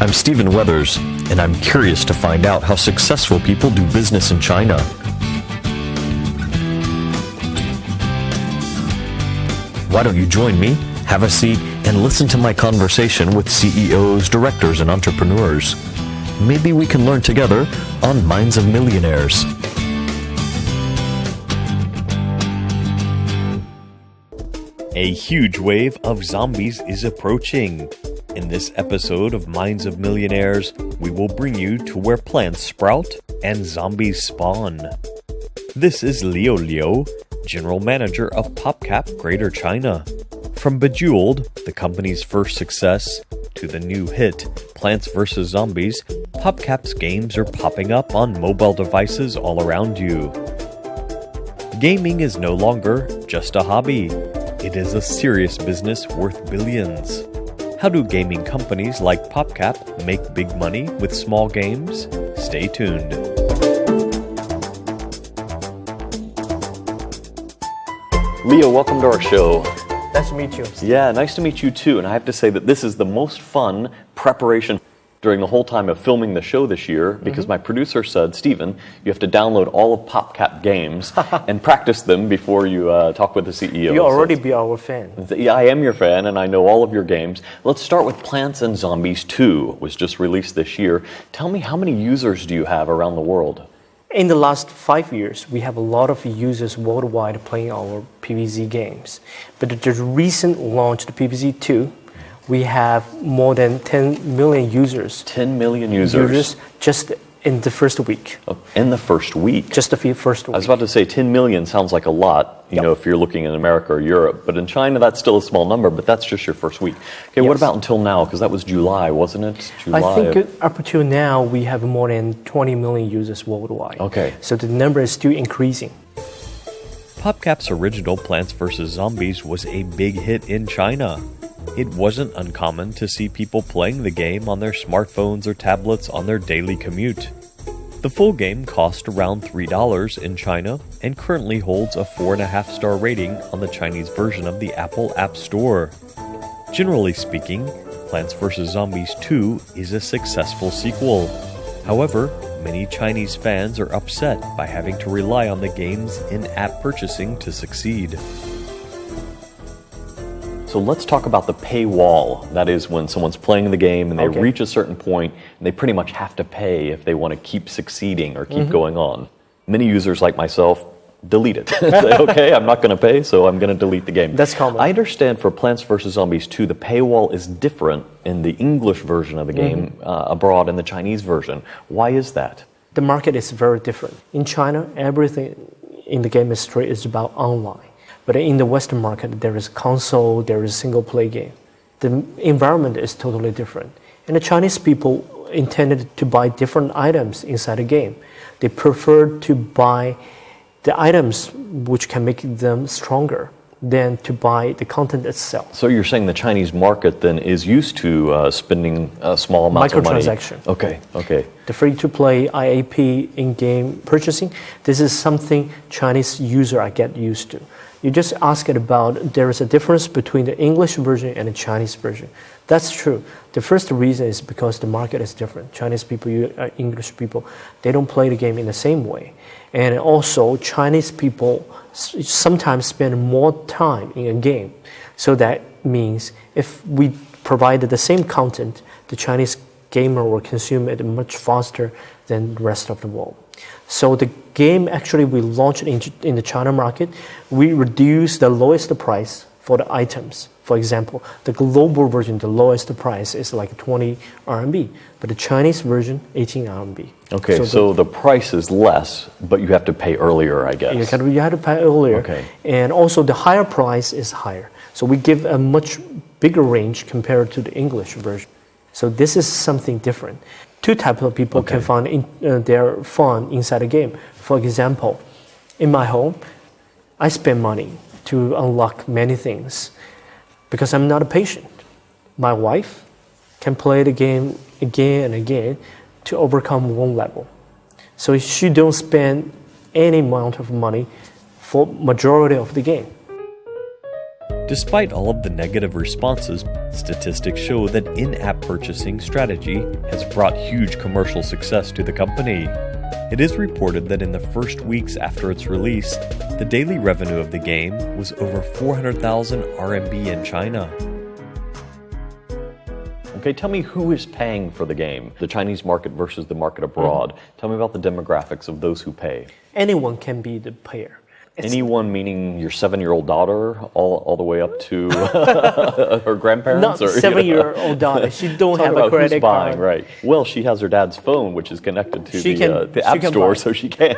I'm Stephen Weathers, and I'm curious to find out how successful people do business in China. Why don't you join me, have a seat, and listen to my conversation with CEOs, directors, and entrepreneurs. Maybe we can learn together on Minds of Millionaires. A huge wave of zombies is approaching. In this episode of Minds of Millionaires, we will bring you to where plants sprout and zombies spawn. This is Liu, General Manager of PopCap Greater China. From Bejeweled, the company's first success, to the new hit, Plants vs. Zombies, PopCap's games are popping up on mobile devices all around you. Gaming is no longer just a hobby. It is a serious business worth billions. How do gaming companies like PopCap make big money with small games? Stay tuned. Leo, welcome to our show. Nice to meet you. Yeah, nice to meet you too. And I have to say that this is the most fun preparation during the whole time of filming the show this year, because my producer said, Stephen, you have to download all of PopCap games and practice them before you talk with the CEO. You already be our fan. Yeah, I am your fan, and I know all of your games. Let's start with Plants and Zombies 2, was just released this year. Tell me, how many users do you have around the world? In the last 5 years, we have a lot of users worldwide playing our PVZ games. But the recent launch, the PVZ 2, we have more than 10 million users. 10 million users just in the first week. Oh, in the first week? Just the first week. I was about to say 10 million sounds like a lot, you know, if you're looking in America or Europe. But in China, that's still a small number, but that's just your first week. Okay, what about until now? Because that was July, wasn't it? July. I think up until now, we have more than 20 million users worldwide. Okay. So the number is still increasing. PopCap's original Plants vs. Zombies was a big hit in China. It wasn't uncommon to see people playing the game on their smartphones or tablets on their daily commute. The full game cost around $3 in China and currently holds a 4.5-star rating on the Chinese version of the Apple App Store. Generally speaking, Plants vs. Zombies 2 is a successful sequel. However, many Chinese fans are upset by having to rely on the game's in-app purchasing to succeed. So let's talk about the paywall. That is when someone's playing the game and they reach a certain point and they pretty much have to pay if they want to keep succeeding or keep going on. Many users like myself delete it. Say, okay, I'm not going to pay, so I'm going to delete the game. That's common. I understand for Plants vs. Zombies 2, the paywall is different in the English version of the game abroad and the Chinese version. Why is that? The market is very different. In China, everything in the game industry is about online. But in the Western market, there is console, there is single-play game. The environment is totally different. And the Chinese people intended to buy different items inside the game. They prefer to buy the items which can make them stronger than to buy the content itself. So you're saying the Chinese market then is used to spending small amounts of money? Microtransaction. Okay. The free-to-play IAP in-game purchasing, this is something Chinese user I get used to. You just ask it about, there is a difference between the English version and the Chinese version. That's true. The first reason is because the market is different. Chinese people, English people, they don't play the game in the same way. And also, Chinese people sometimes spend more time in a game. So that means if we provided the same content, the Chinese gamer will consume it much faster than the rest of the world. So the game actually we launched in the China market. We reduced the lowest price for the items. For example, the global version, the lowest price is like 20 RMB, but the Chinese version, 18 RMB. Okay, so the price is less, but you have to pay earlier, I guess. You have to pay earlier. Okay. And also the higher price is higher. So we give a much bigger range compared to the English version. So this is something different. Two types of people can find their fun inside the game. For example, in my home, I spend money to unlock many things because I'm not a patient. My wife can play the game again and again to overcome one level. So she don't spend any amount of money for majority of the game. Despite all of the negative responses, statistics show that in-app purchasing strategy has brought huge commercial success to the company. It is reported that in the first weeks after its release, the daily revenue of the game was over 400,000 RMB in China. Okay, tell me who is paying for the game, the Chinese market versus the market abroad. Tell me about the demographics of those who pay. Anyone can be the payer. Anyone meaning your 7-year-old daughter all the way up to her grandparents? Not 7-year-old daughter. She don't have a credit card. Right. Well, she has her dad's phone, which is connected to the App Store, so she can.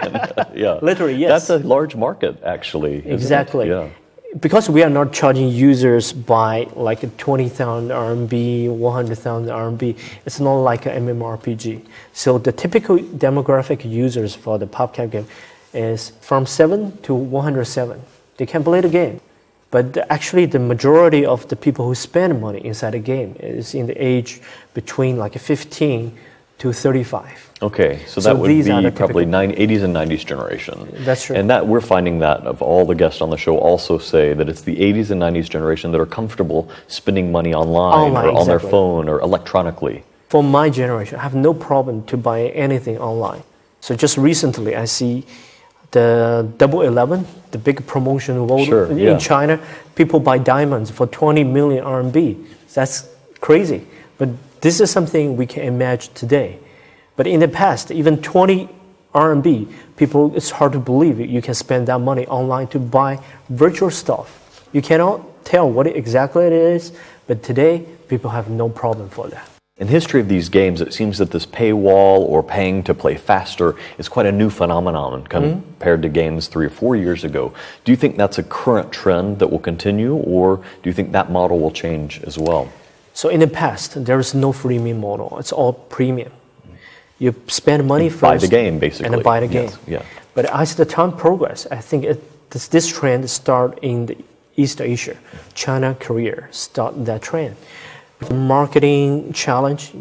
Yeah. Literally, yes. That's a large market, actually. Exactly. Yeah. Because we are not charging users by like 20,000 RMB, 100,000 RMB, it's not like an MMORPG. So the typical demographic users for the PopCap game is from 7 to 107. They can play the game. But actually the majority of the people who spend money inside the game is in the age between like 15 to 35. Okay, so that would be probably 80s and 90s generation. That's true. And that we're finding that of all the guests on the show also say that it's the 80s and 90s generation that are comfortable spending money online or on their phone or electronically. For my generation, I have no problem to buy anything online. So just recently I see the Double 11, the big promotion in China, people buy diamonds for 20 million RMB. That's crazy. But this is something we can imagine today. But in the past, even 20 RMB, it's hard to believe you can spend that money online to buy virtual stuff. You cannot tell what exactly it is, but today, people have no problem for that. In the history of these games, it seems that this paywall or paying to play faster is quite a new phenomenon compared to games 3 or 4 years ago. Do you think that's a current trend that will continue, or do you think that model will change as well? So in the past, there is no freemium model. It's all premium. You spend money first. Buy the game, basically. And buy the game. Yes, yeah. But as the time progresses, I think this trend started in the East Asia. China, Korea start that trend. Marketing challenge,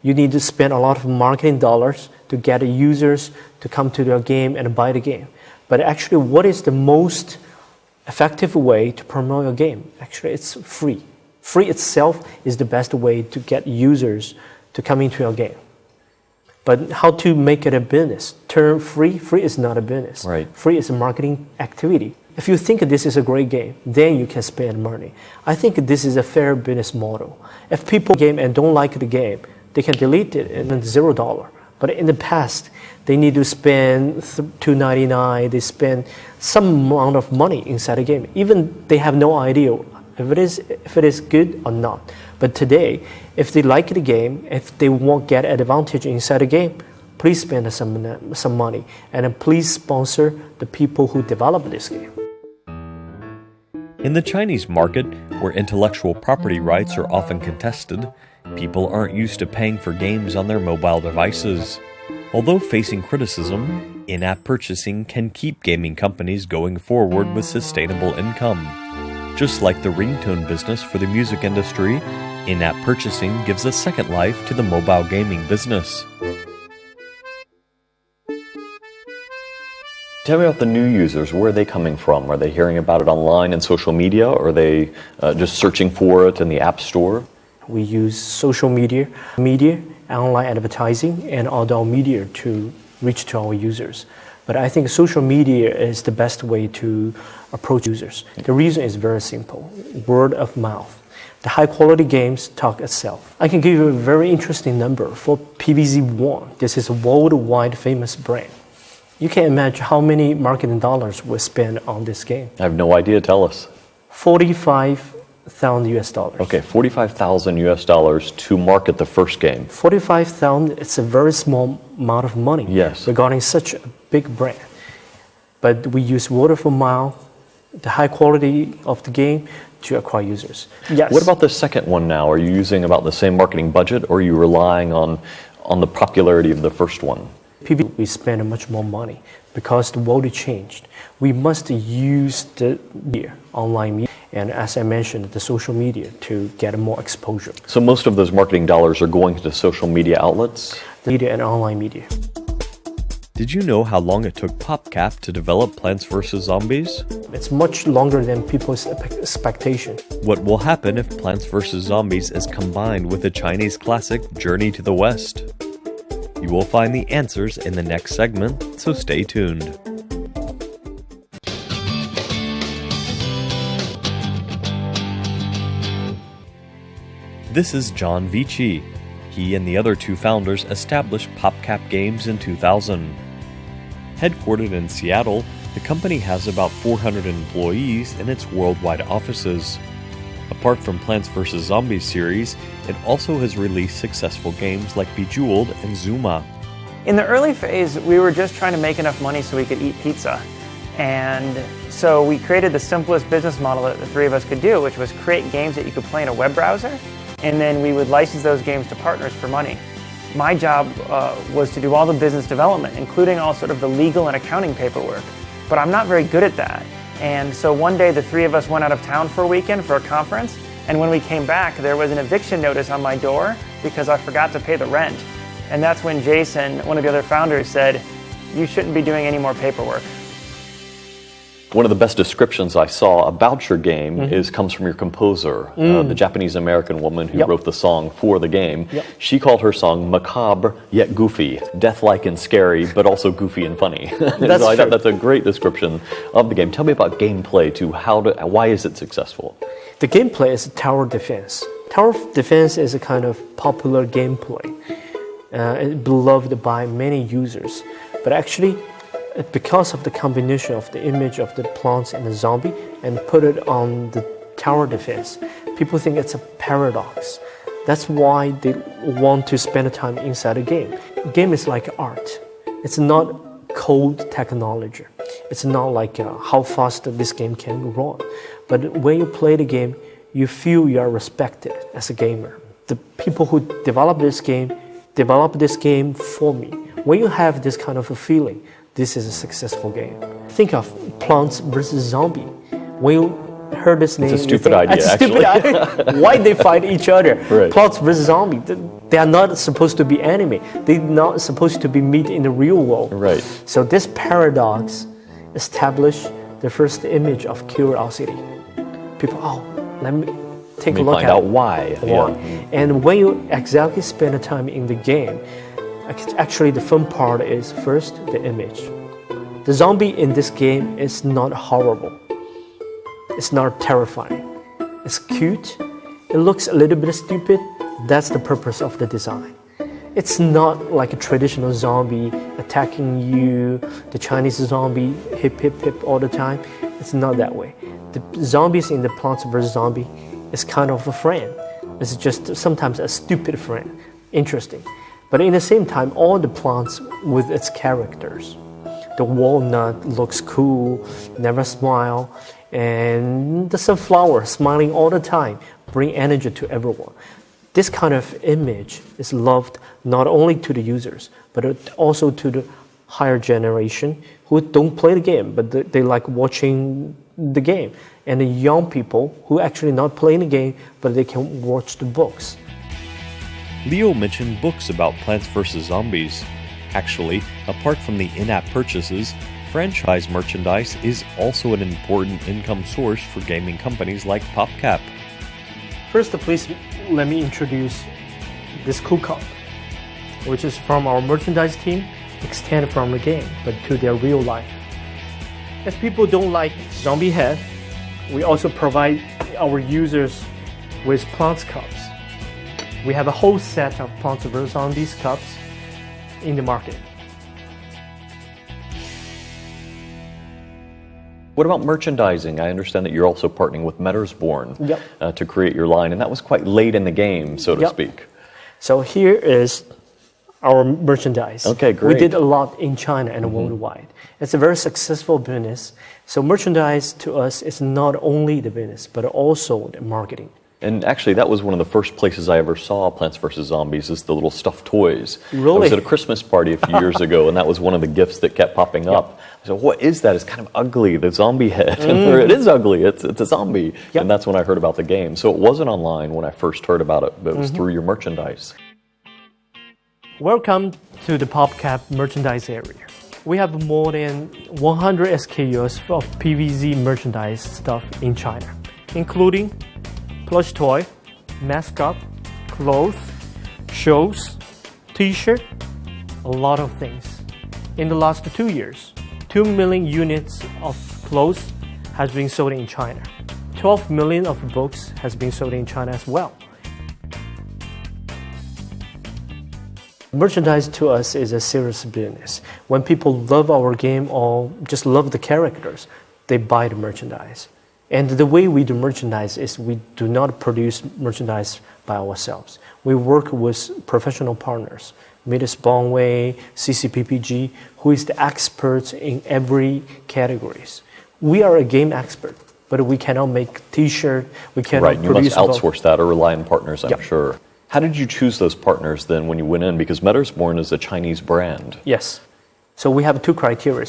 you need to spend a lot of marketing dollars to get users to come to your game and buy the game. But actually, what is the most effective way to promote your game? Actually, it's free. Free itself is the best way to get users to come into your game. But how to make it a business? Turn free is not a business. Right. Free is a marketing activity. If you think this is a great game, then you can spend money. I think this is a fair business model. If people game and don't like the game, they can delete it and then $0. But in the past, they need to spend $2.99. They spend some amount of money inside the game. Even they have no idea if it is good or not. But today, if they like the game, if they won't get advantage inside the game, please spend some money and please sponsor the people who develop this game. In the Chinese market, where intellectual property rights are often contested, people aren't used to paying for games on their mobile devices. Although facing criticism, in-app purchasing can keep gaming companies going forward with sustainable income. Just like the ringtone business for the music industry, in-app purchasing gives a second life to the mobile gaming business. Tell me about the new users. Where are they coming from? Are they hearing about it online and social media, or are they just searching for it in the App Store? We use social media, online advertising, and outdoor media to reach to our users. But I think social media is the best way to approach users. The reason is very simple. Word of mouth. The high-quality games talk itself. I can give you a very interesting number. For PVZ1, this is a worldwide famous brand. You can imagine how many marketing dollars were spent on this game. I have no idea. Tell us. $45,000 US. Okay, $45,000 US to market the first game. 45,000. It's a very small amount of money. Yes. Regarding such a big brand, but we use word of mouth, the high quality of the game to acquire users. Yes. What about the second one now? Are you using about the same marketing budget, or are you relying on the popularity of the first one? We spend much more money because the world changed. We must use the media, online media, and as I mentioned, the social media to get more exposure. So most of those marketing dollars are going to the social media outlets? The media and online media. Did you know how long it took PopCap to develop Plants vs. Zombies? It's much longer than people's expectation. What will happen if Plants vs. Zombies is combined with the Chinese classic Journey to the West? You will find the answers in the next segment, so stay tuned. This is John Vechey. He and the other two founders established PopCap Games in 2000. Headquartered in Seattle, the company has about 400 employees in its worldwide offices. Apart from Plants vs. Zombies series, it also has released successful games like Bejeweled and Zuma. In the early phase, we were just trying to make enough money so we could eat pizza. And so we created the simplest business model that the three of us could do, which was create games that you could play in a web browser, and then we would license those games to partners for money. My job was to do all the business development, including all sort of the legal and accounting paperwork. But I'm not very good at that. And so one day the three of us went out of town for a weekend for a conference, and when we came back, there was an eviction notice on my door because I forgot to pay the rent. And that's when Jason, one of the other founders, said, "You shouldn't be doing any more paperwork." One of the best descriptions I saw about your game comes from your composer, the Japanese-American woman who wrote the song for the game. She called her song macabre yet goofy, death-like and scary, but also goofy and funny. That's I thought that's a great description of the game. Tell me about gameplay too. Why is it successful? The gameplay is tower defense. Tower defense is a kind of popular gameplay, beloved by many users. But actually, because of the combination of the image of the plants and the zombie and put it on the tower defense, people think it's a paradox. That's why they want to spend time inside a game. Game is like art. It's not cold technology. It's not like how fast this game can run. But when you play the game, you feel you are respected as a gamer. The people who develop this game for me. When you have this kind of a feeling, this is a successful game. Think of Plants vs. Zombie. When you heard this name, it's a stupid idea. It's a stupid idea. Why they fight each other? Right. Plants vs. Zombie. They are not supposed to be anime. They're not supposed to be meet in the real world. Right. So this paradox established the first image of curiosity. People, let me take a look at it. Find out why. Why? And when you exactly spend the time in the game, actually, the fun part is first the image. The zombie in this game is not horrible. It's not terrifying. It's cute. It looks a little bit stupid. That's the purpose of the design. It's not like a traditional zombie attacking you, the Chinese zombie, hip, hip, hip all the time. It's not that way. The zombies in the Plants vs. Zombie is kind of a friend. It's just sometimes a stupid friend. Interesting. But in the same time, all the plants with its characters. The walnut looks cool, never smile, and the sunflower smiling all the time, bring energy to everyone. This kind of image is loved not only to the users, but also to the higher generation who don't play the game, but they like watching the game. And the young people who actually not playing the game, but they can watch the books. Leo mentioned books about Plants vs. Zombies. Actually, apart from the in-app purchases, franchise merchandise is also an important income source for gaming companies like PopCap. First, please let me introduce this cool cup, which is from our merchandise team, extended from the game, but to their real life. If people don't like zombie head, we also provide our users with plants cups. We have a whole set of Plants vs. Zombies cups in the market. What about merchandising? I understand that you're also partnering with Mettersborn to create your line, and that was quite late in the game, so to speak. So here is our merchandise. Okay, great. We did a lot in China and worldwide. It's a very successful business. So merchandise to us is not only the business, but also the marketing. And actually, that was one of the first places I ever saw Plants vs. Zombies, is the little stuffed toys. Really? I was at a Christmas party a few years ago, and that was one of the gifts that kept popping up. I said, what is that? It's kind of ugly, the zombie head. And it is ugly, it's a zombie. And that's when I heard about the game. So it wasn't online when I first heard about it, but it was through your merchandise. Welcome to the PopCap merchandise area. We have more than 100 SKUs of PVZ merchandise stuff in China, including plush toy, mascot, clothes, shows, t-shirt, a lot of things. In the last 2 years, 2 million units of clothes has been sold in China. 12 million of books has been sold in China as well. Merchandise to us is a serious business. When people love our game or just love the characters, they buy the merchandise. And the way we do merchandise is we do not produce merchandise by ourselves. We work with professional partners, Midas Bongwei, CCPPG, who is the experts in every categories. We are a game expert, but we cannot make t-shirt, we cannot Right, you produce... must outsource that or rely on partners, I'm Yep. sure. How did you choose those partners then when you went in? Because Mattersporn is a Chinese brand. Yes. So we have two criteria.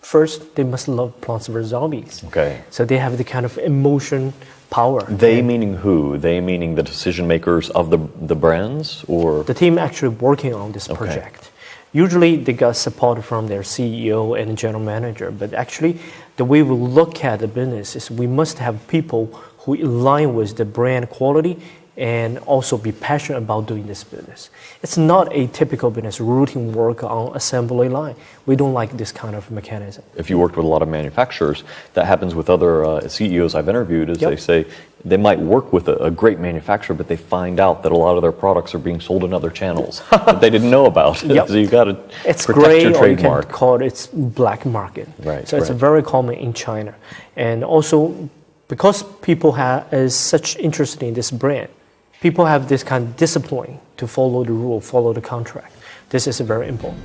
First, they must love Plants vs. Zombies. Okay. So they have the kind of emotion power. They meaning who? They meaning the decision makers of the brands, or The team actually working on this project. Usually they got support from their CEO and general manager, but actually the way we look at the business is we must have people who align with the brand quality and also be passionate about doing this business. It's not a typical business, routine work on assembly line. We don't like this kind of mechanism. if you worked with a lot of manufacturers, that happens with other CEOs I've interviewed, is Yep. they say they might work with a great manufacturer, but they find out that a lot of their products are being sold in other channels that they didn't know about. Yep. So you got to It's protect gray, your or you can trademark. call it it's black market. Right, So it's right. very common in China. And also, because people is such interest in this brand, people have this kind of discipline to follow the rule, follow the contract. This is very important.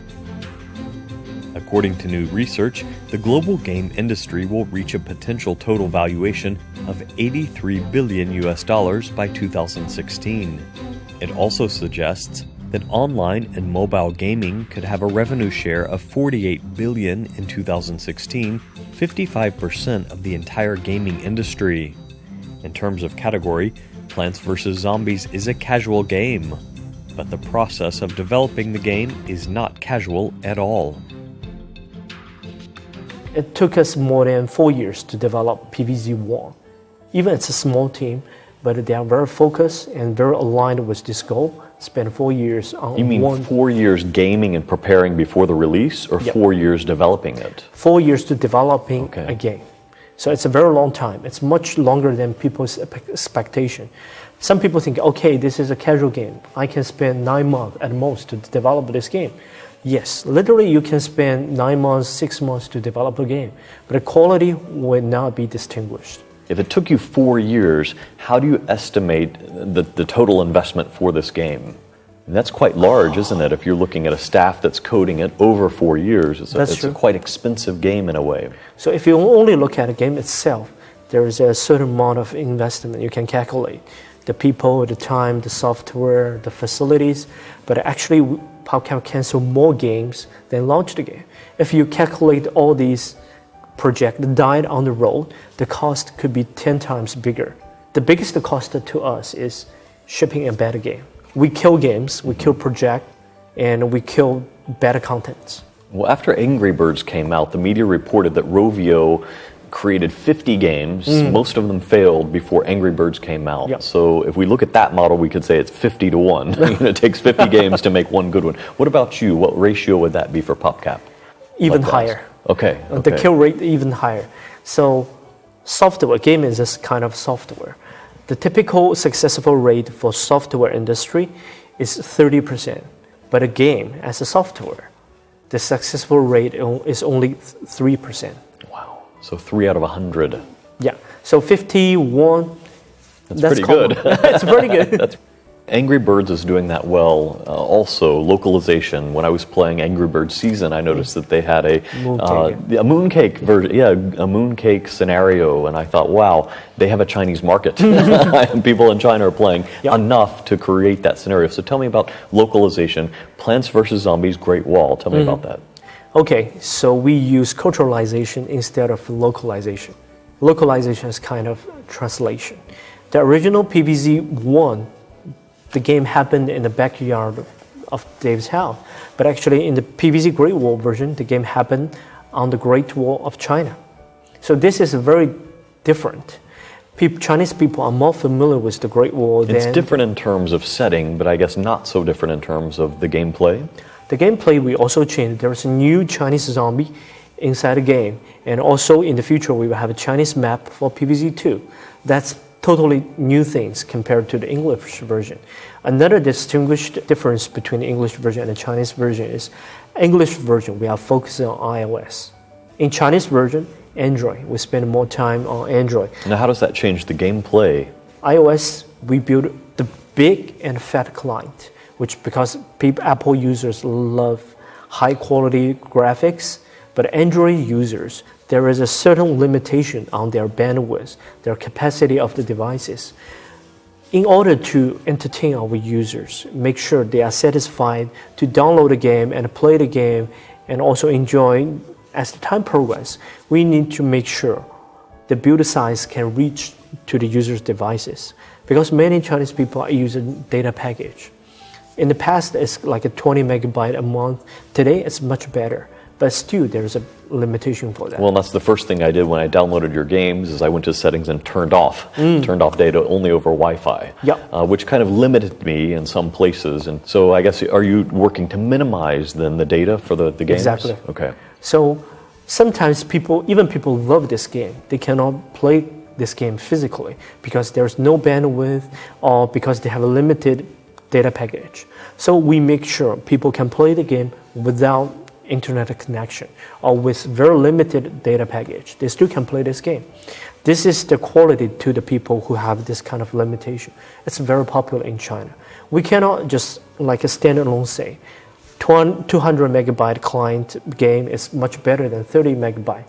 According to new research, the global game industry will reach a potential total valuation of $83 billion by 2016. It also suggests that online and mobile gaming could have a revenue share of $48 billion in 2016, 55% of the entire gaming industry. In terms of category, Plants vs. Zombies is a casual game, but the process of developing the game is not casual at all. It took us more than 4 years to develop PVZ1. Even it's a small team, but they are very focused and very aligned with this goal. Spent 4 years on You mean one. 4 years gaming and preparing before the release, or Yep. 4 years developing it? 4 years to developing Okay. a game. So it's a very long time. It's much longer than people's expectation. Some people think, okay, this is a casual game. I can spend 9 months at most to develop this game. Yes, literally you can spend 9 months, 6 months to develop a game, but the quality will not be distinguished. If it took you 4 years, how do you estimate the total investment for this game? And that's quite large, isn't it? If you're looking at a staff that's coding it over 4 years, it's That's a true. quite expensive game in a way. So if you only look at the game itself, there is a certain amount of investment you can calculate. The people, the time, the software, the facilities, but actually PopCap can sell more games than launch the game. If you calculate all these projects died on the road, the cost could be 10 times bigger. The biggest cost to us is shipping a better game. We kill games, we kill project, and we kill better contents. Well, after Angry Birds came out, the media reported that Rovio created 50 games. Most of them failed before Angry Birds came out. Yep. So if we look at that model, we could say it's 50 to 1. It takes 50 games to make one good one. What about you? What ratio would that be for PopCap? Even Likewise. higher. Okay. The kill rate even higher. So software, game is this kind of software. The typical successful rate for software industry is 30%. But a game as a software, the successful rate is only 3%. Wow. So 3 out of 100. Yeah. So 51. That's pretty common. good. It's pretty good. Angry Birds is doing that well. Also, localization. When I was playing Angry Birds Season, I noticed that they had a mooncake version, a mooncake scenario, and I thought, wow, they have a Chinese market. And people in China are playing enough to create that scenario. So tell me about localization. Plants vs. Zombies, Great Wall. Tell me about that. Okay, so we use culturalization instead of localization. Localization is kind of translation. The original PVZ 1, the game happened in the backyard of Dave's house. But actually, in the PVZ Great Wall version, the game happened on the Great Wall of China. So this is very different. Chinese people are more familiar with the Great Wall than... It's different in terms of setting, but I guess not so different in terms of the gameplay. The gameplay we also changed. There is a new Chinese zombie inside the game. And also in the future, we will have a Chinese map for PVZ2. That's totally new things compared to the English version. Another distinguished difference between the English version and the Chinese version is English version, we are focusing on iOS. In Chinese version, Android. We spend more time on Android. Now, how does that change the gameplay? iOS, we build the big and fat client, which because Apple users love high quality graphics, but Android users, there is a certain limitation on their bandwidth, their capacity of the devices. In order to entertain our users, make sure they are satisfied to download the game and play the game and also enjoy as the time progresses, we need to make sure the build size can reach to the user's devices because many Chinese people are using data package. In the past, it's like a 20 megabyte a month. Today, it's much better, but still there's a limitation for that. Well, that's the first thing I did when I downloaded your games is I went to settings and turned off data only over Wi-Fi, which kind of limited me in some places. And so I guess, are you working to minimize then the data for the games? Exactly. Okay. So sometimes people love this game. They cannot play this game physically because there's no bandwidth or because they have a limited data package. So we make sure people can play the game without internet connection or with very limited data package. They still can play this game. This is the quality to the people who have this kind of limitation. It's very popular in China. We cannot just like a standalone say 200 megabyte client game is much better than 30 megabyte.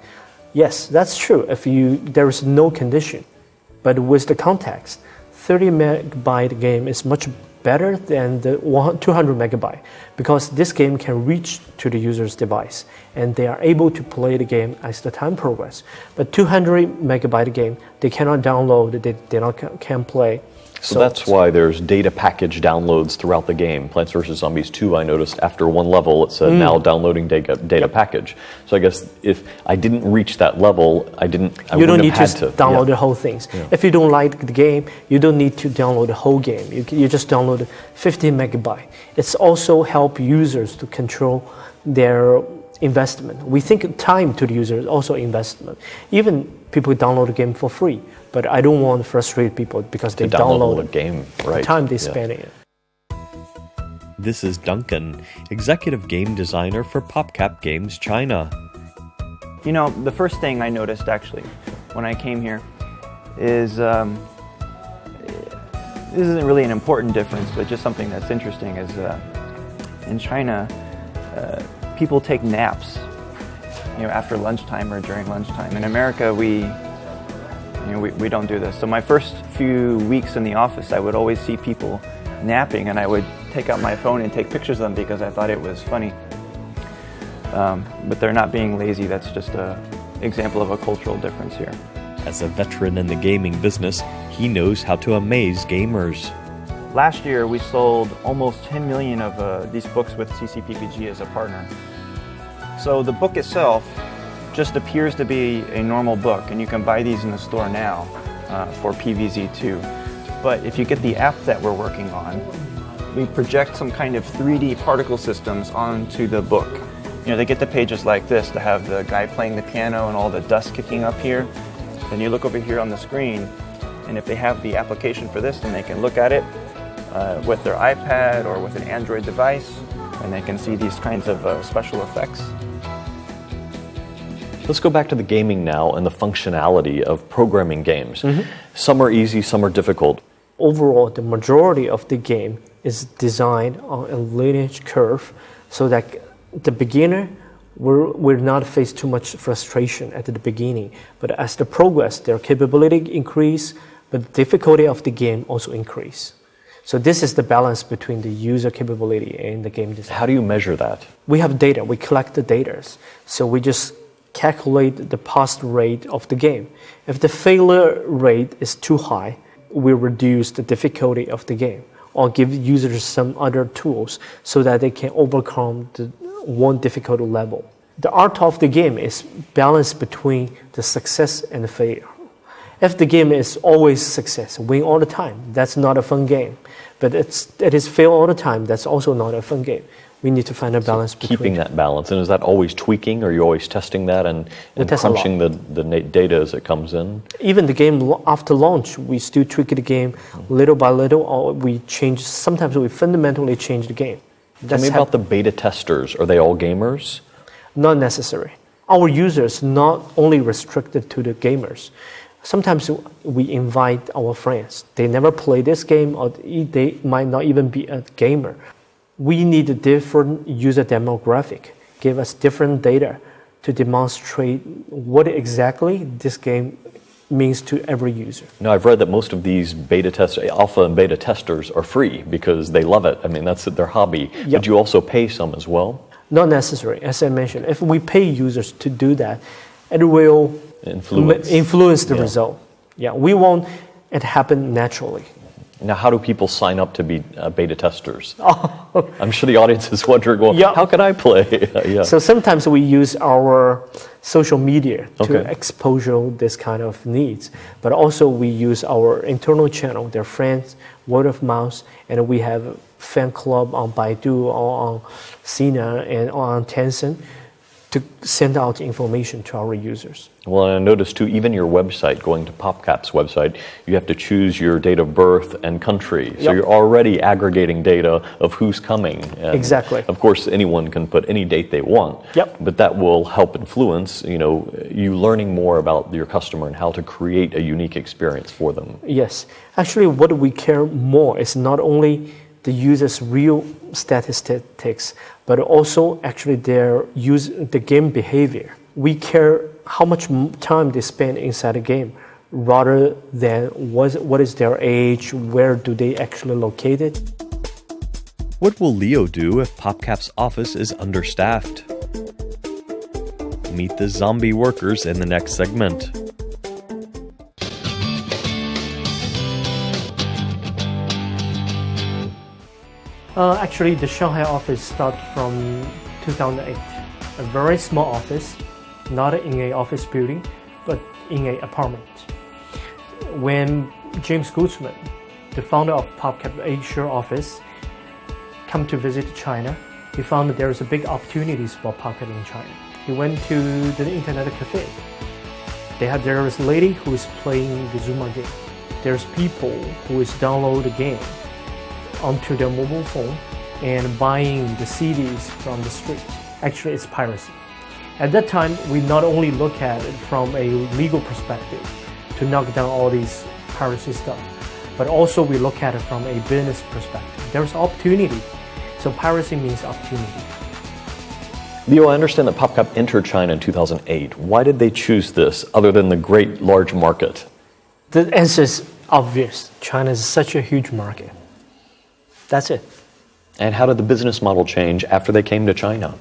Yes, that's true if there is no condition. But with the context, 30 megabyte game is much better than the 200 megabyte because this game can reach to the user's device and they are able to play the game as the time progresses. But 200 megabyte game, they cannot download, they can't play. So that's why there's data package downloads throughout the game. Plants vs. Zombies 2, I noticed after one level it said now downloading data package. So I guess if I didn't reach that level, I you don't need to download the whole things. Yeah. If you don't like the game, you don't need to download the whole game. You just download 50 megabyte. It's also help users to control their investment. We think time to the user is also investment. Even people download the game for free, but I don't want to frustrate people because they download the game, right? The time they spend in it. This is Duncan, executive game designer for PopCap Games China. You know, the first thing I noticed actually when I came here is this isn't really an important difference, but just something that's interesting is in China, people take naps, after lunchtime or during lunchtime. In America, we don't do this. So my first few weeks in the office, I would always see people napping, and I would take out my phone and take pictures of them because I thought it was funny. But they're not being lazy. That's just an example of a cultural difference here. As a veteran in the gaming business, he knows how to amaze gamers. Last year, we sold almost 10 million of these books with CCPPG as a partner. So the book itself just appears to be a normal book, and you can buy these in the store now for PVZ2. But if you get the app that we're working on, we project some kind of 3D particle systems onto the book. They get the pages like this to have the guy playing the piano and all the dust kicking up here. Then you look over here on the screen, and if they have the application for this, then they can look at it with their iPad or with an Android device, and they can see these kinds of special effects. Let's go back to the gaming now and the functionality of programming games. Some are easy, some are difficult. Overall, the majority of the game is designed on a lineage curve so that the beginner will not face too much frustration at the beginning. But as the progress, their capability increase, but the difficulty of the game also increase. So this is the balance between the user capability and the game design. How do you measure that? We have data. We collect the data. So we just calculate the pass rate of the game. If the failure rate is too high, we reduce the difficulty of the game. or give users some other tools so that they can overcome the one difficult level. The art of the game is balance between the success and the failure. If the game is always success, win all the time, that's not a fun game. But it is fail all the time, that's also not a fun game. We need to find a balance between keeping that balance. And is that always tweaking? Are you always testing that and crunching the data as it comes in? Even the game after launch, we still tweak the game little by little, or we change. Sometimes we fundamentally change the game. Tell me about the beta testers. Are they all gamers? Not necessary. Our users not only restricted to the gamers. Sometimes we invite our friends. They never play this game, or they might not even be a gamer. We need a different user demographic, give us different data to demonstrate what exactly this game means to every user. Now, I've read that most of these alpha and beta testers are free because they love it. I mean, that's their hobby. Yep. But you also pay some as well? Not necessary. As I mentioned, if we pay users to do that, it will influence the result. Yeah, we want it to happen naturally. Now, how do people sign up to be beta testers? I'm sure the audience is wondering, well, how can I play? Yeah. So sometimes we use our social media to expose this kind of needs, but also we use our internal channel, their friends, word of mouth, and we have a fan club on Baidu or on Sina and on Tencent to send out information to our users. Well, and I noticed too, even your website, going to PopCap's website, you have to choose your date of birth and country. So you're already aggregating data of who's coming. And exactly. Of course, anyone can put any date they want. But that will help influence, you learning more about your customer and how to create a unique experience for them. Yes. Actually, what we care more is not only the user's real statistics, but also actually the game behavior. We care how much time they spend inside a game rather than what is their age, where do they actually located. What will Leo do if PopCap's office is understaffed? Meet the zombie workers in the next segment. Actually, the Shanghai office started from 2008. A very small office, not in an office building, but in an apartment. When James Guzman, the founder of PopCap Asia office, come to visit China, he found that there is a big opportunities for PopCap in China. He went to the internet cafe. There is a lady who is playing the Zuma game. There's people who is download the game onto their mobile phone and buying the CDs from the street. Actually, it's piracy. At that time, we not only look at it from a legal perspective to knock down all these piracy stuff, but also we look at it from a business perspective. There's opportunity. So piracy means opportunity. Leo, I understand that PopCap entered China in 2008. Why did they choose this other than the great large market? The answer is obvious. China is such a huge market. That's it. And how did the business model change after they came to China?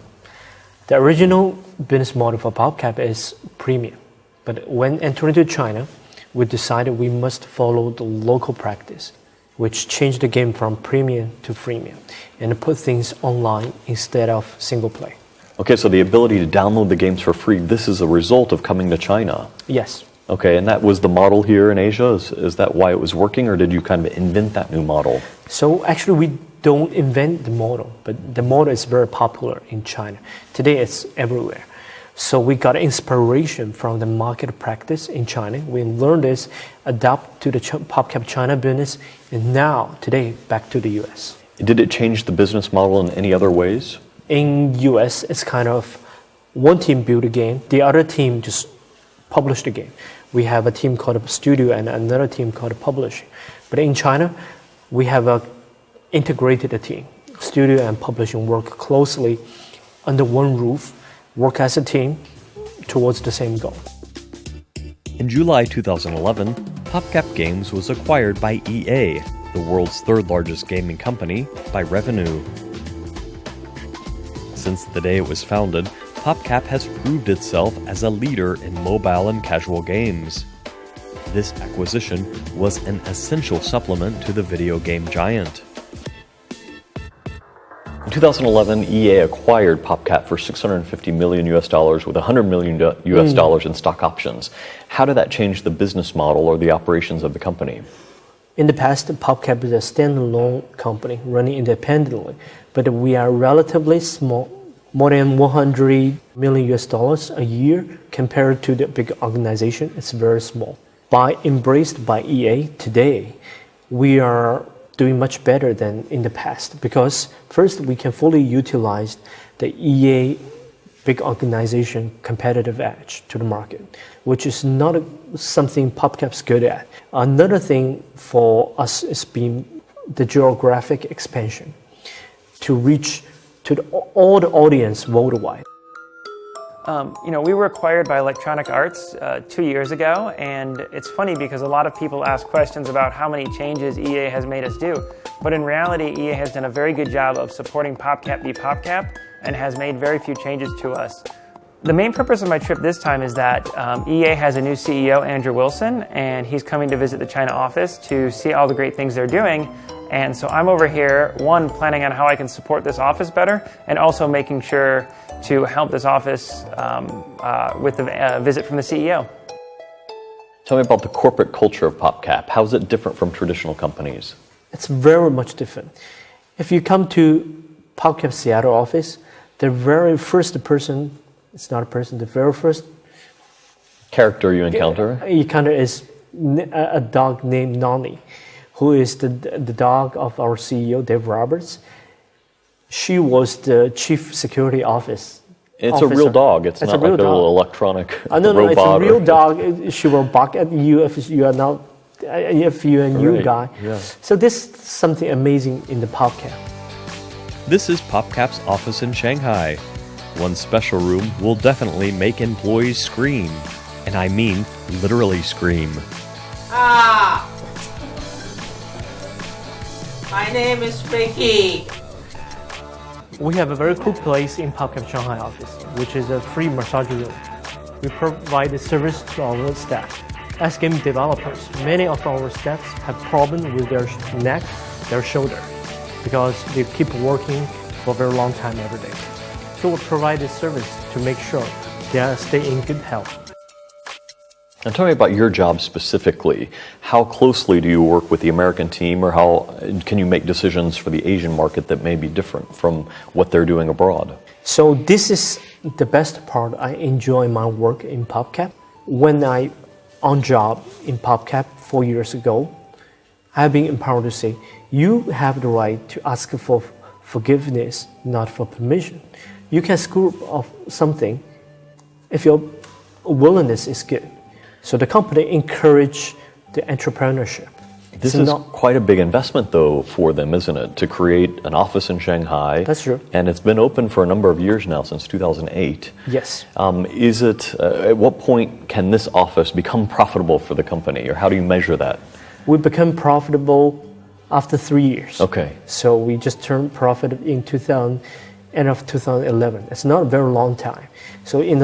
The original business model for PopCap is premium. But when entering to China, we decided we must follow the local practice, which changed the game from premium to freemium and put things online instead of single play. Okay, so the ability to download the games for free, this is a result of coming to China. Yes. Okay, and that was the model here in Asia? Is that why it was working, or did you kind of invent that new model? So actually, we don't invent the model, but the model is very popular in China. Today, it's everywhere. So we got inspiration from the market practice in China. We learned this, adapt to the PopCap China business, and now, today, back to the US. Did it change the business model in any other ways? In US, it's kind of one team build a game, the other team just publish the game. We have a team called a studio and another team called a publishing. But in China, we have a integrated team. Studio and publishing work closely under one roof, work as a team towards the same goal. In July 2011, PopCap Games was acquired by EA, the world's third largest gaming company by revenue. Since the day it was founded, PopCap has proved itself as a leader in mobile and casual games. This acquisition was an essential supplement to the video game giant. In 2011, EA acquired PopCap for $650 million US dollars with $100 million US dollars in stock options. How did that change the business model or the operations of the company? In the past, PopCap is a standalone company running independently, but we are relatively small, more than $100 million US dollars a year compared to the big organization. It's very small. Embraced by EA today, we are doing much better than in the past because first we can fully utilize the EA big organization competitive edge to the market, which is not something PopCap's good at. Another thing for us is being the geographic expansion to reach to all the audience worldwide. We were acquired by Electronic Arts 2 years ago, and it's funny because a lot of people ask questions about how many changes EA has made us do. But in reality, EA has done a very good job of supporting PopCap be PopCap and has made very few changes to us. The main purpose of my trip this time is that EA has a new CEO, Andrew Wilson, and he's coming to visit the China office to see all the great things they're doing. And so I'm over here, one, planning on how I can support this office better, and also making sure to help this office with the visit from the CEO. Tell me about the corporate culture of PopCap. How is it different from traditional companies? It's very much different. If you come to PopCap Seattle office, the very first person, it's not a person, the very first character you encounter is a dog named Nani, who is the dog of our CEO, Dave Roberts. She was the chief security officer. It's a real dog. It's not like a little electronic robot. No, it's a real dog. She will bark at you if you are not, if you're a new guy. Yeah. So this is something amazing in the PopCap. This is PopCap's office in Shanghai. One special room will definitely make employees scream. And I mean literally scream. My name is Vechey. We have a very cool place in PopCap Shanghai office, which is a free massage room. We provide the service to our staff. As game developers, many of our staff have problems with their neck, their shoulder, because they keep working for a very long time every day. So we provide this service to make sure they stay in good health. Now tell me about your job specifically. How closely do you work with the American team, or how can you make decisions for the Asian market that may be different from what they're doing abroad? So this is the best part. I enjoy my work in PopCap. When I on job in PopCap 4 years ago, I've been empowered to say, you have the right to ask for forgiveness, not for permission. You can screw up something if your willingness is good. So the company encourage the entrepreneurship. This is quite a big investment, though, for them, isn't it? To create an office in Shanghai. That's true. And it's been open for a number of years now, since 2008. Yes. At what point can this office become profitable for the company, or how do you measure that? We become profitable after 3 years. Okay. So we just turned profit in end of 2011. It's not a very long time. So in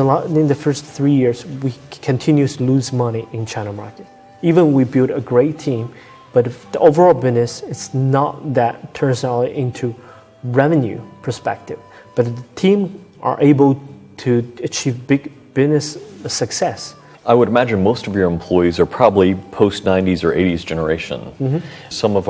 the first 3 years, we continue to lose money in China market. Even we built a great team, but the overall business is not that turns out into revenue perspective. But the team are able to achieve big business success. I would imagine most of your employees are probably post-90s or 80s generation. Mm-hmm. Some of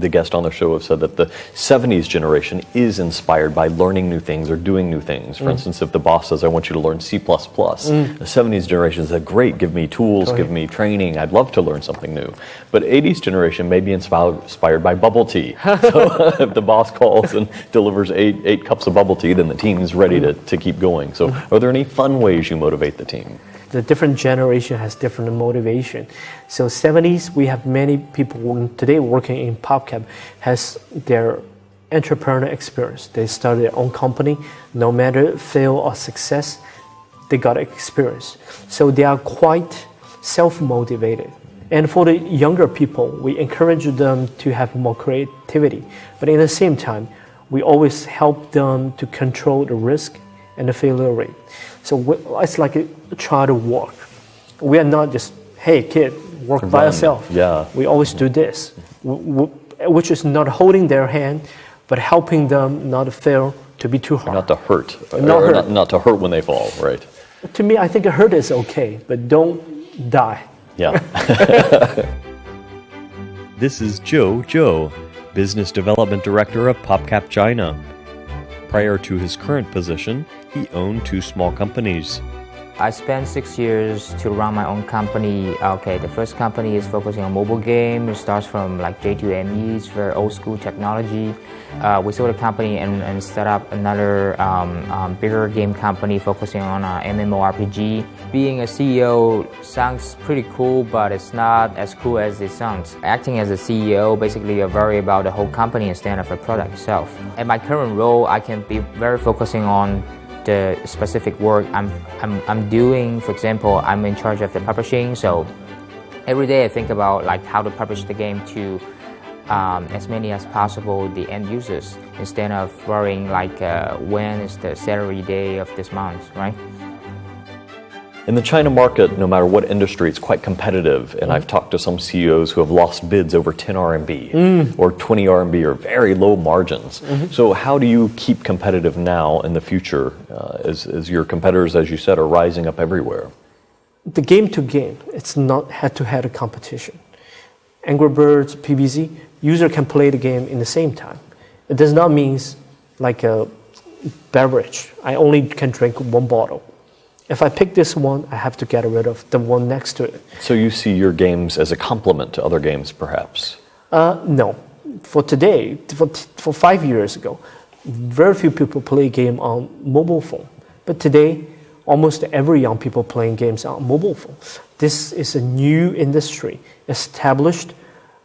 the guests on the show have said that the 70s generation is inspired by learning new things or doing new things. For instance, if the boss says, I want you to learn C++, the 70s generation said, great, give me tools, give me training, I'd love to learn something new. But 80s generation may be inspired by bubble tea. So if the boss calls and delivers eight cups of bubble tea, then the team is ready to keep going. So are there any fun ways you motivate the team? The different generation has different motivation. So 70s, we have many people today working in PopCap has their entrepreneur experience. They started their own company. No matter fail or success, they got experience. So they are quite self-motivated. And for the younger people, we encourage them to have more creativity. But at the same time, we always help them to control the risk and the failure rate. So it's like a child work. We are not just, hey kid, work by yourself. Yeah. We always do this, which is not holding their hand, but helping them not to fail, to be too hard. Not to hurt. Not Not to hurt when they fall, right? To me, I think a hurt is okay, but don't die. Yeah. This is Zhou, Business Development Director of PopCap China. Prior to his current position, he owned 2 small companies. I spent 6 years to run my own company. Okay, the first company is focusing on mobile game. It starts from like J2ME, it's very old school technology. We sold the company and set up another bigger game company focusing on MMORPG. Being a CEO sounds pretty cool, but it's not as cool as it sounds. Acting as a CEO, basically you're very about the whole company instead of the product itself. At my current role, I can be very focusing on the specific work I'm doing. For example, I'm in charge of the publishing, so every day I think about like how to publish the game to as many as possible the end users instead of worrying like when is the salary day of this month, right? In the China market, no matter what industry, it's quite competitive. And I've talked to some CEOs who have lost bids over 10 RMB or 20 RMB or very low margins. So how do you keep competitive now in the future as your competitors, as you said, are rising up everywhere? The game to game, it's not head-to-head competition. Angry Birds, PBZ, user can play the game in the same time. It does not mean like a beverage. I only can drink 1 bottle. If I pick this one, I have to get rid of the one next to it. So you see your games as a complement to other games, perhaps? No. For today, for 5 years ago, very few people play game on mobile phone. But today, almost every young people playing games on mobile phone. This is a new industry established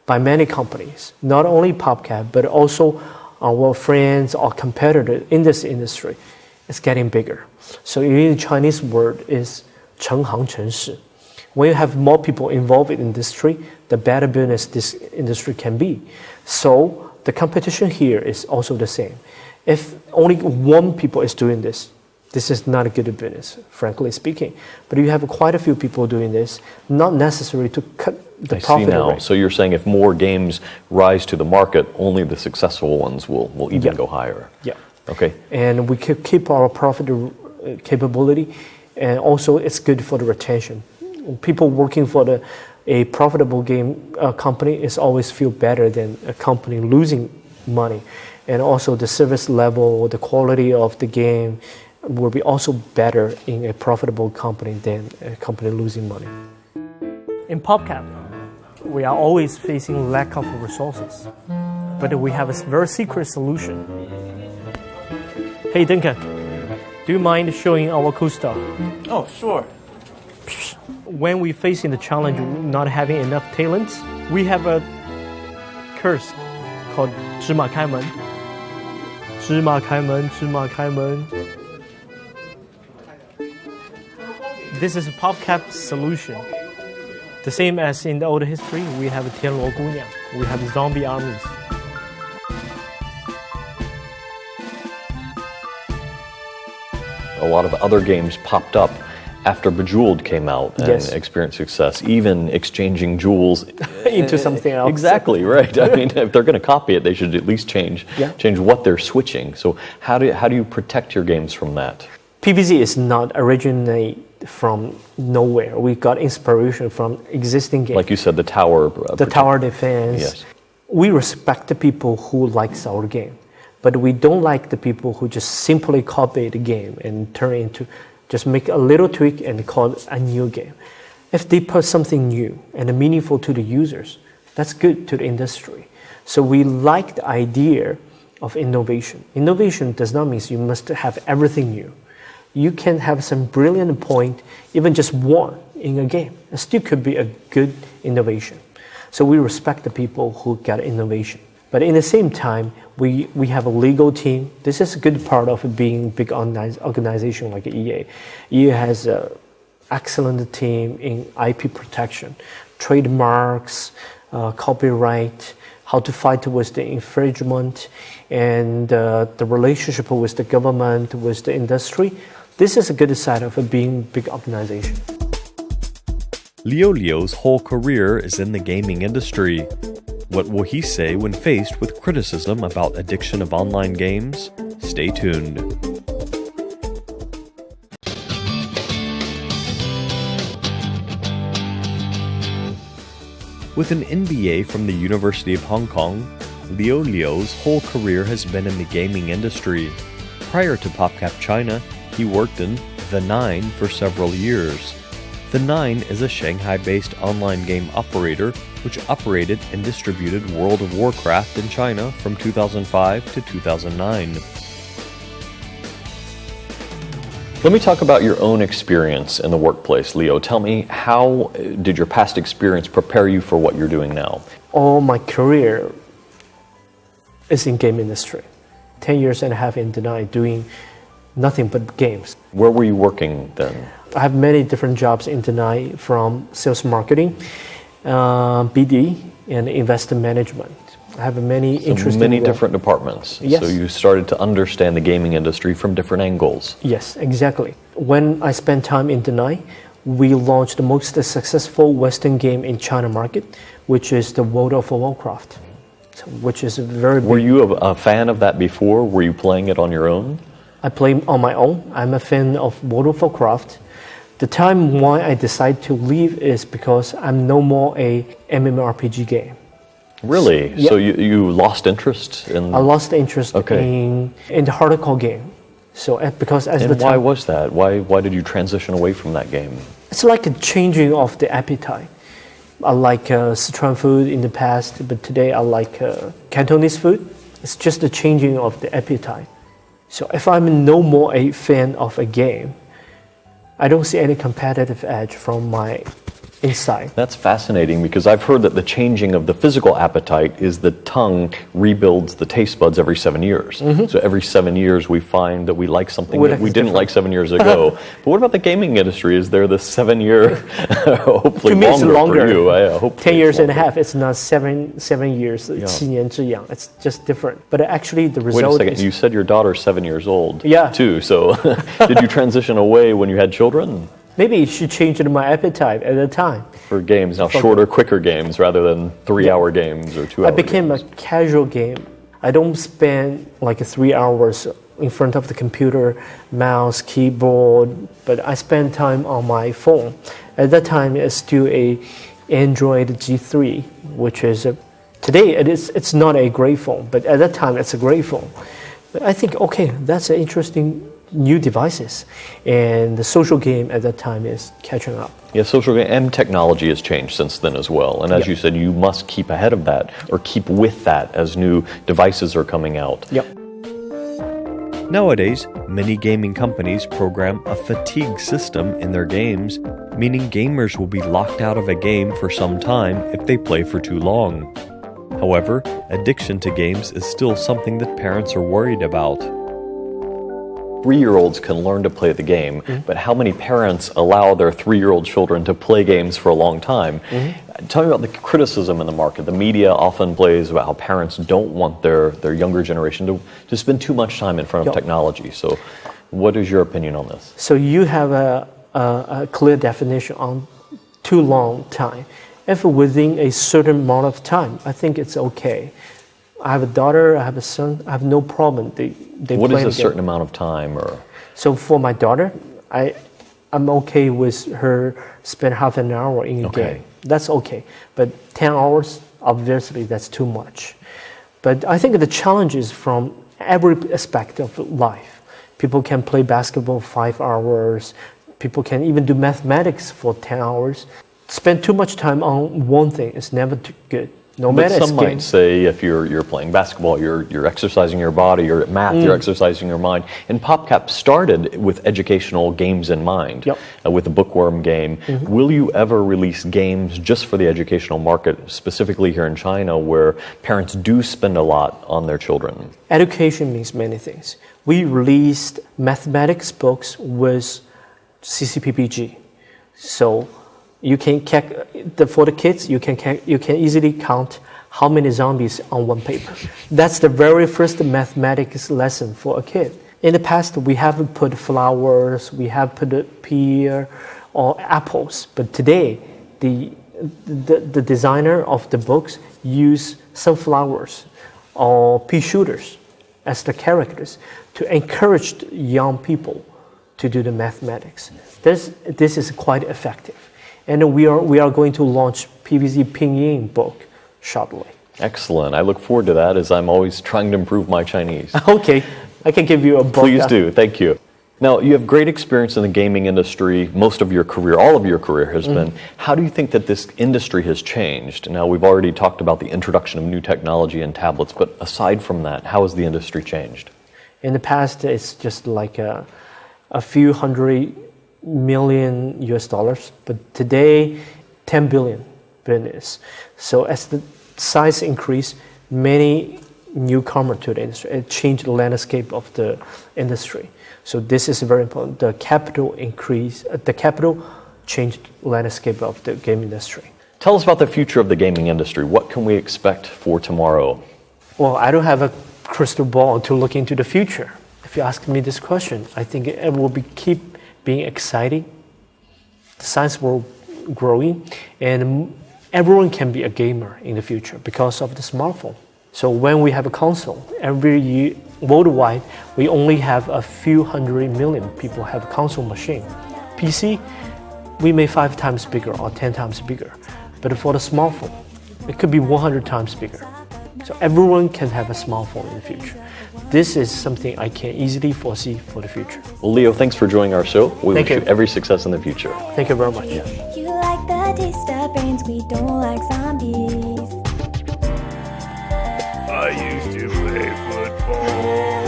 by many companies, not only PopCap, but also our friends, our competitors in this industry. It's getting bigger. So in the Chinese word is 成行成市. When you have more people involved in industry, the better business this industry can be. So the competition here is also the same. If only 1 people is doing this, this is not a good business, frankly speaking. But you have quite a few people doing this, not necessary to cut the profit rate. So you're saying if more games rise to the market, only the successful ones will even go higher. Yeah. Okay. And we can keep our profit capability, and also it's good for the retention. People working for a profitable game company is always feel better than a company losing money. And also the service level, the quality of the game will be also better in a profitable company than a company losing money. In PopCap, we are always facing lack of resources, but we have a very secret solution. Hey Duncan, do you mind showing our cool stuff? Oh, sure. When we facing the challenge of not having enough talents, we have a curse called 芝麻开门. 芝麻开门, 芝麻开门. This is a PopCap solution. The same as in the old history, we have 天罗姑娘, we have zombie armies. A lot of other games popped up after Bejeweled came out and experienced success, even exchanging jewels into something else. Exactly, right. I mean, if they're going to copy it, they should at least change what they're switching. So how do you protect your games from that? PVZ is not originally from nowhere. We got inspiration from existing games. Like you said, the tower. The tower defense. Yes. We respect the people who likes our game, but we don't like the people who just simply copy the game and turn into, just make a little tweak and call it a new game. If they put something new and meaningful to the users, that's good to the industry. So we like the idea of innovation. Innovation does not mean you must have everything new. You can have some brilliant point, even just one in a game. It still could be a good innovation. So we respect the people who get innovation. But in the same time, we have a legal team. This is a good part of being a big organization like EA. EA has an excellent team in IP protection, trademarks, copyright, how to fight with the infringement, and the relationship with the government, with the industry. This is a good side of being a big organization. Liu's whole career is in the gaming industry. What will he say when faced with criticism about addiction of online games? Stay tuned. With an MBA from the University of Hong Kong, Liu's whole career has been in the gaming industry. Prior to PopCap China, he worked in The Nine for several years. The Nine is a Shanghai-based online game operator which operated and distributed World of Warcraft in China from 2005 to 2009. Let me talk about your own experience in the workplace, Liu. Tell me, how did your past experience prepare you for what you're doing now? All my career is in game industry. 10 years and a half in Denai doing nothing but games. Where were you working then? I have many different jobs in Denai, from sales marketing, BD, and investor management. I have many interesting different departments. Yes. So you started to understand the gaming industry from different angles. Yes, exactly. When I spent time in Denai, we launched the most successful Western game in China market, which is the World of Warcraft, which is a very big. Were you a fan of that before? Were you playing it on your own? I play on my own. I'm a fan of World of Warcraft. The time why I decided to leave is because I'm no more a MMORPG game. Really? Yeah. So you lost interest in... I lost interest in the hardcore game. So because as the And why time, was that? Why did you transition away from that game? it's like a changing of the appetite. I like Sichuan food in the past, but today I like Cantonese food. It's just the changing of the appetite. So if I'm no more a fan of a game, I don't see any competitive edge from my inside. That's fascinating, because I've heard that the changing of the physical appetite is the tongue rebuilds the taste buds every 7 years. So every 7 years we find that we like something that we didn't like 7 years ago. But what about the gaming industry? Is there the 7 year, hopefully To me, it's longer for you? longer. 10 years and a half. It's not seven years. 7年之痒. It's just different. But actually the Wait a result second, is... you said your daughter's 7 years old Yeah. too. So did you transition away when you had children? Maybe she changed my appetite at the time. For games, now shorter, quicker games rather than 3-hour games or 2-hour I became games. a casual game. I don't spend like 3 hours in front of the computer, mouse, keyboard, but I spend time on my phone. At that time, it's still a Android G3, which is today it's not a great phone, but at that time it's a great phone. But I think, okay, that's an interesting new devices, and the social game at that time is catching up. Yeah, social game and technology has changed since then as well. And as you said, you must keep ahead of that or keep with that as new devices are coming out. Yep. Nowadays, many gaming companies program a fatigue system in their games, meaning gamers will be locked out of a game for some time if they play for too long. However, addiction to games is still something that parents are worried about. 3-year-olds can learn to play the game, but how many parents allow their 3-year-old children to play games for a long time? Tell me about the criticism in the market. The media often plays about how parents don't want their younger generation to spend too much time in front of technology. So what is your opinion on this? So you have a clear definition on too long time. If within a certain amount of time, I think it's okay. I have a daughter, I have a son, I have no problem. They What play is a the certain game. amount of time? Or So for my daughter, I'm okay with her spend half an hour in a game. That's okay. But 10 hours, obviously that's too much. But I think the challenge is from every aspect of life. People can play basketball 5 hours. People can even do mathematics for 10 hours. Spend too much time on one thing is never too good. No but matter some might say if you're playing basketball, you're exercising your body, you're at math, you're exercising your mind. And PopCap started with educational games in mind, with the bookworm game. Will you ever release games just for the educational market, specifically here in China, where parents do spend a lot on their children? Education means many things. We released mathematics books with CCPPG. So you can for the kids, you can easily count how many zombies on one paper. That's the very first mathematics lesson for a kid. In the past, we haven't put flowers, we have put pear or apples, but today the the designer of the books use sunflowers or pea shooters as the characters to encourage young people to do the mathematics. This is quite effective. And we are going to launch PVZ Pinyin book shortly. Excellent. I look forward to that as I'm always trying to improve my Chinese. Okay, I can give you a book. Please do. Thank you. Now, you have great experience in the gaming industry. Most of your career, all of your career has been. How do you think that this industry has changed? Now, we've already talked about the introduction of new technology and tablets, but aside from that, how has the industry changed? In the past, it's just like a few $100 million US, but today, 10 billion business. So as the size increase, many newcomers to the industry. It changed the landscape of the industry. So this is very important. The capital changed the landscape of the game industry. Tell us about the future of the gaming industry. What can we expect for tomorrow? Well, I don't have a crystal ball to look into the future. If you ask me this question, I think it will keep being exciting. The science will growing, and everyone can be a gamer in the future because of the smartphone. So when we have a console, every year worldwide, we only have a few 100 million people have a console machine. PC, we may 5 times bigger or 10 times bigger. But for the smartphone, it could be 100 times bigger. So everyone can have a smartphone in the future. This is something I can easily foresee for the future. Well, Leo, thanks for joining our show. We wish you you every success in the future. Thank you very much. You like the taste of brains, we don't like zombies. I used to play football.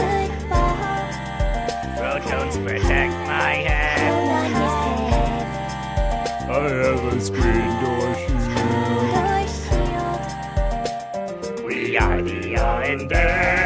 Well, don't protect my head. I have a screen door shield. We are the Islanders.